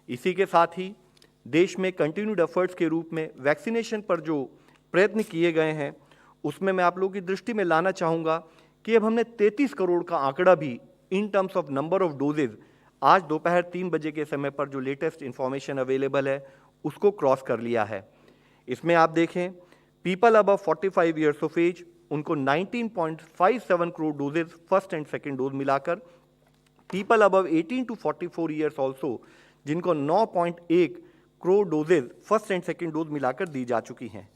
इसी के साथ ही देश में कंटिन्यूड एफर्ट्स के रूप में वैक्सीनेशन पर जो प्रयत्न किए गए हैं उसमें मैं आप लोगों की दृष्टि में लाना चाहूँगा कि अब हमने 33 करोड़ का आंकड़ा भी in terms of number of doses आज दोपहर 3 बजे के समय पर जो लेटेस्ट इंफॉर्मेशन अवेलेबल है उसको क्रॉस कर लिया है। इसमें आप देखें people above 45 years of age उनको 19.57 crore doses first and second dose मिलाकर, people above 18 to 44 years also जिनको 9.1 crore doses first and second dose मिलाकर दी जा चुकी हैं।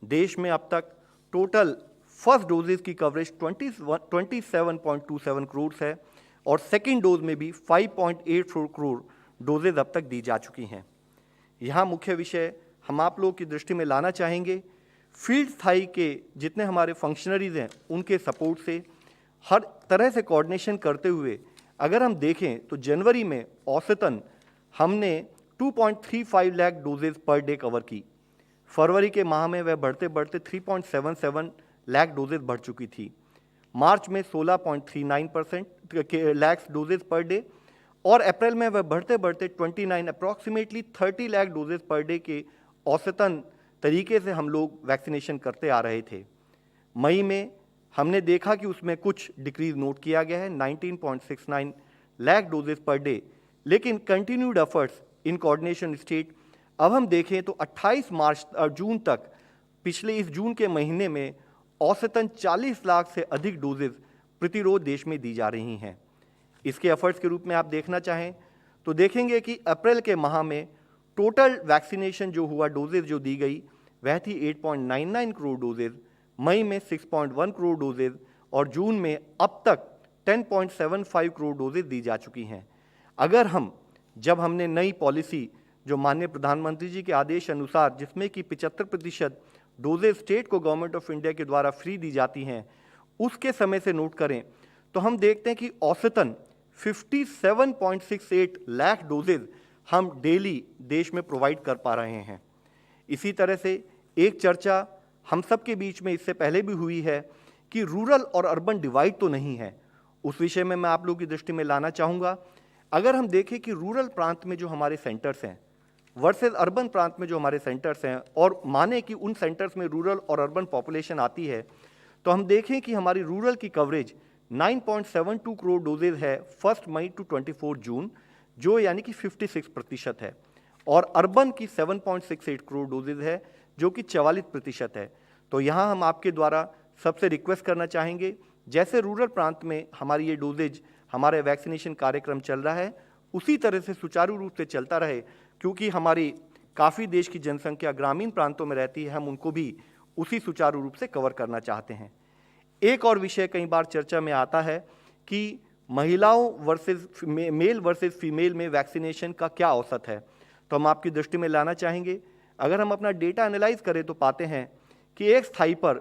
देश में अब तक टोटल फर्स्ट डोजेज की कवरेज 27.27 करोड़ है और सेकेंड डोज में भी 5.84 करोड़ डोजेज अब तक दी जा चुकी हैं। यहाँ मुख्य विषय हम आप लोगों की दृष्टि में लाना चाहेंगे, फील्ड स्थाई के जितने हमारे फंक्शनरीज हैं उनके सपोर्ट से हर तरह से कोऑर्डिनेशन करते हुए अगर हम देखें तो जनवरी में औसतन हमने 2.35 lakh doses per day cover की। फरवरी के माह में वह बढ़ते बढ़ते 3.77 लाख डोजेज बढ़ चुकी थी। मार्च में 16.39% लाख डोजेज पर डे और अप्रैल में वह बढ़ते बढ़ते 29 approximately 30 lakh doses per day के औसतन तरीके से हम लोग वैक्सीनेशन करते आ रहे थे। मई में हमने देखा कि उसमें कुछ डिक्रीज नोट किया गया है 19.69 लाख डोजेज पर डे, लेकिन continued efforts in coordination state अब हम देखें तो 28 मार्च और जून तक पिछले इस जून के महीने में औसतन 40 लाख से अधिक डोजेज प्रतिरोध देश में दी जा रही हैं। इसके एफर्ट्स के रूप में आप देखना चाहें तो देखेंगे कि अप्रैल के माह में टोटल वैक्सीनेशन जो हुआ डोजेज जो दी गई वह थी 8.99 करोड़ डोजेज, मई में 6.1 करोड़ डोजेज और जून में अब तक 10.75 करोड़ डोजेज दी जा चुकी हैं। अगर जब हमने नई पॉलिसी जो माननीय प्रधानमंत्री जी के आदेश अनुसार जिसमें कि 75% डोजेज स्टेट को गवर्नमेंट ऑफ इंडिया के द्वारा फ्री दी जाती हैं उसके समय से नोट करें तो हम देखते हैं कि औसतन 57.68 लाख डोजेज हम डेली देश में प्रोवाइड कर पा रहे हैं। इसी तरह से एक चर्चा हम सब के बीच में इससे पहले भी हुई है कि रूरल और अर्बन डिवाइड तो नहीं है, उस विषय में मैं आप लोगों की दृष्टि में लाना चाहूँगा। अगर हम देखें कि रूरल प्रांत में जो हमारे सेंटर्स हैं वर्सेस अर्बन प्रांत में जो हमारे सेंटर्स हैं और माने कि उन सेंटर्स में रूरल और अर्बन पॉपुलेशन आती है तो हम देखें कि हमारी रूरल की कवरेज 9.72 करोड़ डोजेज है 1 मई टू 24 जून जो यानी कि 56% है और अर्बन की 7.68 करोड़ डोजेज है जो कि 44% है। तो यहाँ हम आपके द्वारा सबसे रिक्वेस्ट करना चाहेंगे जैसे रूरल प्रांत में हमारी ये डोजेज हमारे वैक्सीनेशन कार्यक्रम चल रहा है उसी तरह से सुचारू रूप से चलता रहे, क्योंकि हमारी काफ़ी देश की जनसंख्या ग्रामीण प्रांतों में रहती है, हम उनको भी उसी सुचारू रूप से कवर करना चाहते हैं। एक और विषय कई बार चर्चा में आता है कि महिलाओं वर्सेस मेल वर्सेस फीमेल में वैक्सीनेशन का क्या औसत है, तो हम आपकी दृष्टि में लाना चाहेंगे। अगर हम अपना डेटा एनालाइज करें तो पाते हैं कि एक स्थाई पर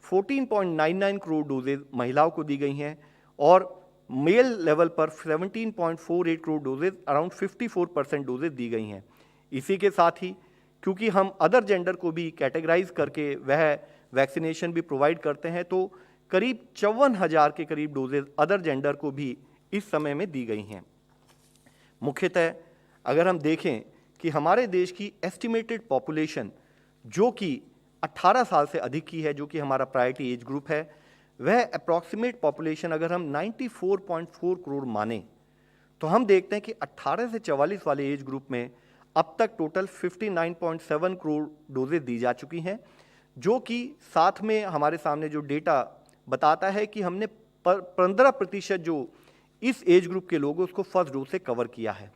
14.99 करोड़ डोजेज महिलाओं को दी गई हैं और मेल लेवल पर 17.48 करोड़ डोजेज अराउंड 54% डोजेज दी गई हैं। इसी के साथ ही क्योंकि हम अदर जेंडर को भी कैटेगराइज करके वह वैक्सीनेशन भी प्रोवाइड करते हैं तो करीब 54,000 के करीब डोजेज अदर जेंडर को भी इस समय में दी गई हैं। मुख्यतः अगर हम देखें कि हमारे देश की एस्टिमेटेड पॉपुलेशन जो कि 18 साल से अधिक की है, जो कि हमारा प्रायोरिटी एज ग्रुप है, वह अप्रॉक्सीमेट पॉपुलेशन अगर हम 94.4 करोड़ माने तो हम देखते हैं कि 18 से 44 वाले एज ग्रुप में अब तक टोटल 59.7 करोड़ डोजेज दी जा चुकी हैं, जो कि साथ में हमारे सामने जो डेटा बताता है कि हमने 15% जो इस एज ग्रुप के लोगों उसको फर्स्ट डोज से कवर किया है।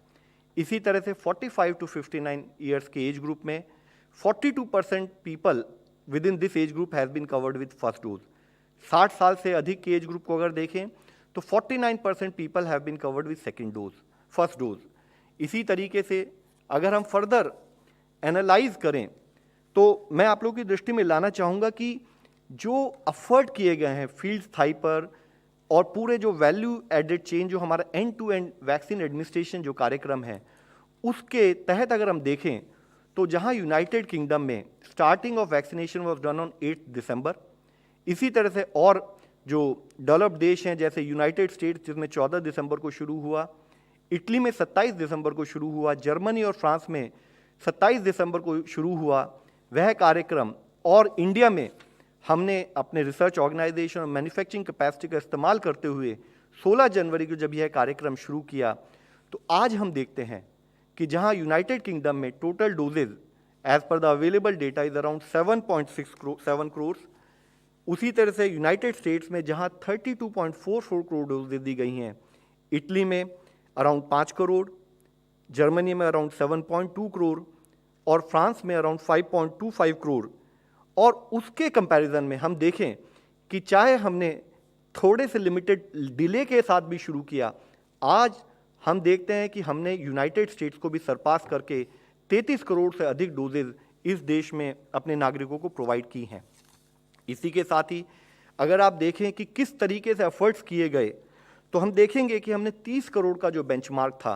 इसी तरह से 45 टू 59 ईयर्स के एज ग्रुप में 42% people with in this age group has been covered with first dose. 60 साल से अधिक के एज ग्रुप को अगर देखें तो 49% people have been covered with second dose first dose. इसी तरीके से अगर हम फर्दर एनालाइज करें तो मैं आप लोगों की दृष्टि में लाना चाहूँगा कि जो एफर्ट किए गए हैं फील्ड स्थाई पर और पूरे जो वैल्यू एडेड चेन जो हमारा end to end vaccine administration जो कार्यक्रम है उसके तहत अगर हम देखें तो जहां यूनाइटेड किंगडम में starting of vaccination was done on 8 दिसंबर, इसी तरह से और जो डेवलप्ड देश हैं जैसे यूनाइटेड स्टेट्स जिसमें 14 दिसंबर को शुरू हुआ, इटली में 27 दिसंबर को शुरू हुआ, जर्मनी और फ्रांस में 27 दिसंबर को शुरू हुआ वह कार्यक्रम, और इंडिया में हमने अपने रिसर्च ऑर्गेनाइजेशन और मैन्युफैक्चरिंग कैपेसिटी का इस्तेमाल करते हुए 16 जनवरी को जब यह कार्यक्रम शुरू किया, तो आज हम देखते हैं कि जहां यूनाइटेड किंगडम में total doses as per the available data is around 7.7 crore, उसी तरह से यूनाइटेड स्टेट्स में जहां 32.44 करोड़ डोजेज दी गई हैं, इटली में अराउंड 5 करोड़, जर्मनी में अराउंड 7.2 करोड़ और फ्रांस में अराउंड 5.25 करोड़। और उसके कंपैरिजन में हम देखें कि चाहे हमने थोड़े से लिमिटेड डिले के साथ भी शुरू किया, आज हम देखते हैं कि हमने यूनाइटेड स्टेट्स को भी सरपास करके 33 करोड़ से अधिक डोजेज इस देश में अपने नागरिकों को प्रोवाइड की हैं। इसी के साथ ही अगर आप देखें कि किस तरीके से एफर्ट्स किए गए, तो हम देखेंगे कि हमने 30 करोड़ का जो बेंचमार्क था,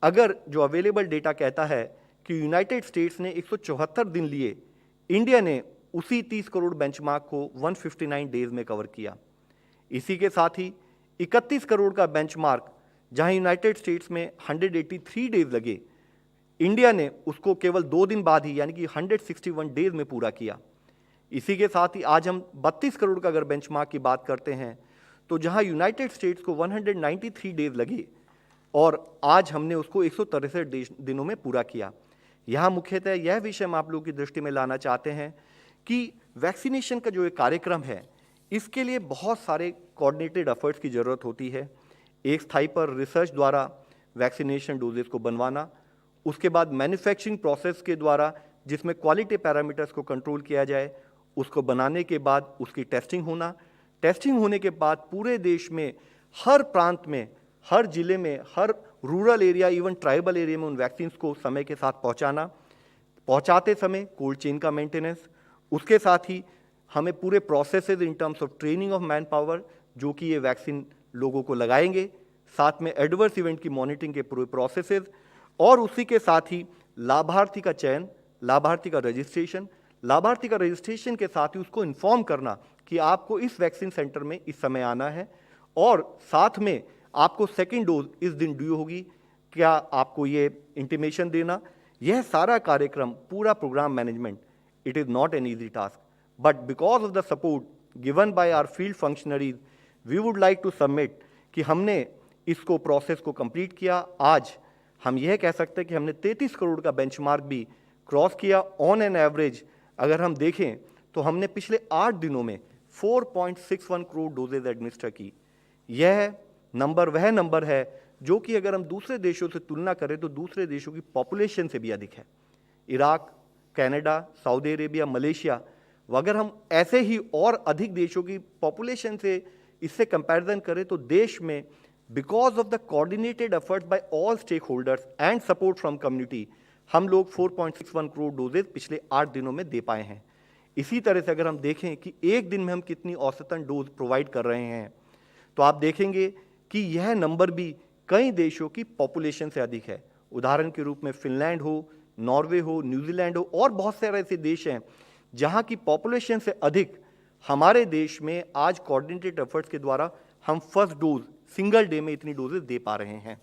अगर जो अवेलेबल डेटा कहता है कि यूनाइटेड स्टेट्स ने 174 दिन लिए, इंडिया ने उसी 30 करोड़ बेंचमार्क को 159 डेज में कवर किया। इसी के साथ ही 31 करोड़ का बेंचमार्क जहां यूनाइटेड स्टेट्स में 183 डेज लगे, इंडिया ने उसको केवल 2 दिन बाद ही यानी कि 161 डेज में पूरा किया। इसी के साथ ही आज हम 32 करोड़ का अगर बेंचमार्क की बात करते हैं, तो जहां यूनाइटेड स्टेट्स को 193 डेज लगे और आज हमने उसको 163 दिनों में पूरा किया। यहाँ मुख्यतः यह विषय हम आप लोगों की दृष्टि में लाना चाहते हैं कि वैक्सीनेशन का जो एक कार्यक्रम है, इसके लिए बहुत सारे कोऑर्डिनेटेड एफर्ट्स की ज़रूरत होती है। एक स्थाई पर रिसर्च द्वारा वैक्सीनेशन डोजेस को बनवाना, उसके बाद मैन्युफैक्चरिंग प्रोसेस के द्वारा जिसमें क्वालिटी पैरामीटर्स को कंट्रोल किया जाए, उसको बनाने के बाद उसकी टेस्टिंग होना, टेस्टिंग होने के बाद पूरे देश में हर प्रांत में, हर जिले में, हर rural area, even tribal area में उन वैक्सीन्स को समय के साथ पहुंचाना, पहुंचाते समय कोल्ड चेन का मेंटेनेंस, उसके साथ ही हमें पूरे processes in terms of training of man power जो कि ये वैक्सीन लोगों को लगाएंगे, साथ में एडवर्स इवेंट की मॉनिटरिंग के पूरे प्रोसेसेस, और उसी के साथ ही लाभार्थी का चयन, लाभार्थी का रजिस्ट्रेशन के साथ ही उसको इन्फॉर्म करना कि आपको इस वैक्सीन सेंटर में इस समय आना है और साथ में आपको सेकेंड डोज इस दिन ड्यू होगी, क्या आपको ये इंटीमेशन देना। यह सारा कार्यक्रम, पूरा programme management, it is not an easy task, but because of the support given by our field functionaries, we would like to submit कि हमने इसको प्रोसेस को कंप्लीट किया। आज हम यह कह सकते हैं कि हमने 33 करोड़ का बेंचमार्क भी क्रॉस किया। ऑन एन एवरेज अगर हम देखें तो हमने पिछले 8 दिनों में 4.61 करोड़ डोजेज एडमिनिस्टर की। यह नंबर वह नंबर है जो कि अगर हम दूसरे देशों से तुलना करें तो दूसरे देशों की पॉपुलेशन से भी अधिक है। Iraq, Canada, Saudi Arabia, Malaysia, अगर हम ऐसे ही और अधिक देशों की पॉपुलेशन से इससे कंपैरिजन करें तो देश में because of the coordinated efforts by all stakeholders and support from community, हम लोग 4.61 करोड़ डोजेज पिछले 8 दिनों में दे पाए हैं। इसी तरह से अगर हम देखें कि एक दिन में हम कितनी औसतन डोज प्रोवाइड कर रहे हैं, तो आप देखेंगे कि यह नंबर भी कई देशों की पॉपुलेशन से अधिक है। उदाहरण के रूप में फिनलैंड हो, नॉर्वे हो, न्यूजीलैंड हो और बहुत सारे ऐसे देश हैं जहां की पॉपुलेशन से अधिक हमारे देश में आज कोऑर्डिनेटेड एफर्ट्स के द्वारा हम फर्स्ट डोज सिंगल डे में इतनी डोजेज दे पा रहे हैं।